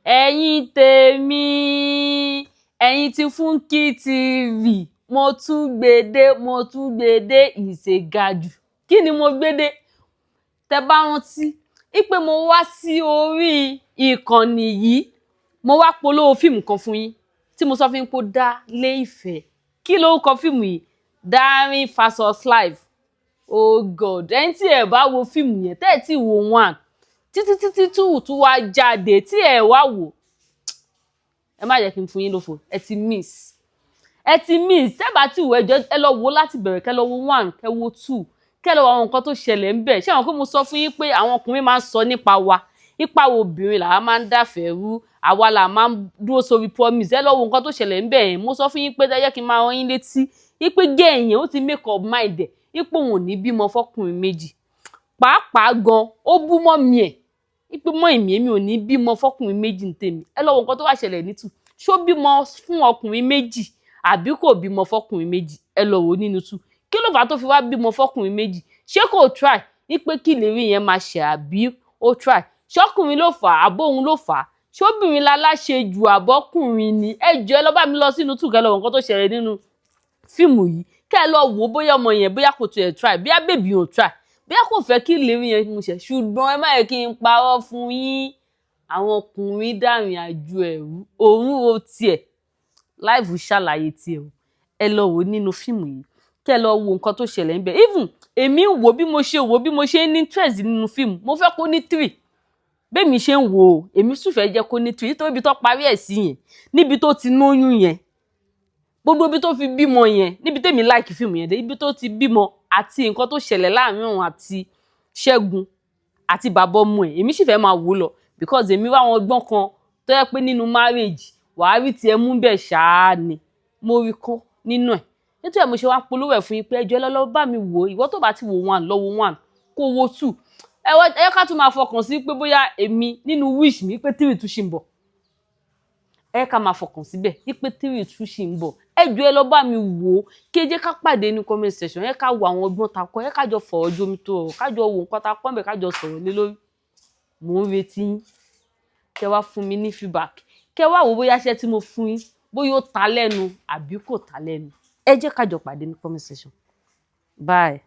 ẹ̀yin tèmi ẹ̀yin tí Funky TV mo tún gbede ìṣègàjù. Kí ni mo gbede? Tẹ́ bá rántí ipe mo wá sí orí ìkànnì yìí mo wá polówó fíìmù kan fún yín tí mo sọ fún yín pé ó dá lé ìfẹ́. Kí lórúkọ fíìmù yìí? Darling versus Life. Oh God, ẹ̀yin tí ẹ bá wo fíìmù yẹn tẹ́ ẹ tí wo one títí tún wá jáde tí ẹ wá wò, ẹ má jẹ́ kí n fún yín lófo, ẹ ti miss. Tẹ́ bá ti wò ẹjọ́ ẹ lọ wò láti bẹ̀rẹ̀, kẹ́ lọ wo one, kẹ́ wo two, kẹ́ lọ wo àwọn nǹkan tó ṣẹlẹ̀ ńbẹ̀. Ṣé àwọn pé mo sọ fún yín pé àwọn ọkùnrin máa ń sọ nípa wa, ipa wo obìnrin làwa máa ń dàfẹ́ rú, àwa là máa ń dúró sórí promise. Ẹ lọ wo nǹkan tó ṣẹlẹ̀ ńbẹ̀ yẹn. Mo sọ fún yín pé ẹ jẹ́ kí n máa rán yín létí ipe gẹ́ ẹ̀yẹn ó ti make up mind ẹ̀ ipe òun ò ní bímọ fọkùnrin méjì. Pàápàá gan ó bú mọ́ mi ẹ̀ ipe mọ́ èmi ò ní bímọ fọkùnrin méjì ní tèmi. Ẹ lọ wo nǹkan tó wá ṣẹlẹ̀ ní two. Ṣó bímọ fún ọkùnrin méjì àbí kò bímọ fọkùnrin méjì? Ẹ lọ wò nínú two. Kí ló fà á tó fi wá bímọ fọkùnrin méjì? Ṣé kò try ipe kí ìlérí yẹn máa ṣẹ àbí ó try? Ṣọkùnrin ló fà á àbóhun ló fà á? Ṣóbìnrin láláṣejù àbọ́kùnrin ni? Ẹ jọ̀ọ́ ẹ lọ bá mi lọ sínú two kẹ́ lọ wo nǹkan tó ṣẹlẹ̀ nínú fíìmù yìí. Kẹ́ lọ wò bóyá ọmọ yẹn bóyá kò tiẹ̀ try, bóyá bèbí ò try, bóyá kò fẹ́ kí ìlérí yẹn mú ṣẹ. Ṣùgbọ́n ẹ má yẹ kí n parọ́ fún yín, àwọn ọkùnrin dàrin àjò ẹ̀rú, òun ro tiẹ̀, Life ṣàlàyé tiẹ̀ o. Ẹ lọ wò nínú fíìmù yìí, kẹ́ lọ wo nǹkan tó ṣẹlẹ̀ níbẹ̀. Even èmi ń wò bí mo ṣe ní interest nínú fíìmù, mo fẹ́ kó ní three. Bẹ́ẹ̀mi ṣe ń wò ó, èmi sì fẹ́ jẹ́ kó ní three nítorí ibi tó parí ẹ̀ sí yẹn, níbi tó ti lóyún yẹn, gbogbo ibi tó fi bímọ yẹn, níbi tèmi like fíìmù yẹn dé, ibi tó ti bímọ àti nǹkan tó ṣẹlẹ̀ láàrin òun àti Ṣẹ́gun àti bàbá ọmọ ẹ̀, èmi sì fẹ́ máa wò lọ because èmi wá àwọn ọgbọ́n kan tó yẹ pé nínú marriage wàá rí tiẹ̀ mú bẹ́ẹ̀ ṣáá ni mo rí kọ́ nínú ẹ̀. Nítorí mo ṣe wá polówó ẹ̀ fún yín pé ẹjọ́ ẹ lọ bá mi wò, ìwọ tó bá ti wò one lọ wo one kó wo two. Ẹ ká tún máa fọkàn sí pé bóyá èmi nínú wish mi pé three tún ṣì ń bọ̀. Ẹ ká máa fọkàn síbẹ̀ wípé three tún ṣì ń bọ̀. Ẹ jọ̀ọ́ ẹ lọ bá mi wò ó kí ẹ jẹ́ ká pàdé ní comment section. Ẹ ká wo àwọn ọgbọ́n ta kọ́, ẹ ká jọ fọ̀rọ̀ jomi tó ọ̀rọ̀, ká jọ wo nǹkan ta kọ́ ńbẹ̀, ká jọ sọ̀rọ̀ lé lórí. Mò ń retí yín. Kẹ́ wá fún mi ní feedback. Kẹ́ wá wò bóyá iṣẹ́ tí mo fún yín bóyá ó ta lẹ́nu àbí kò ta lẹ́nu. Ẹ jẹ́ ká jọ pàdé ní comment section. Bye.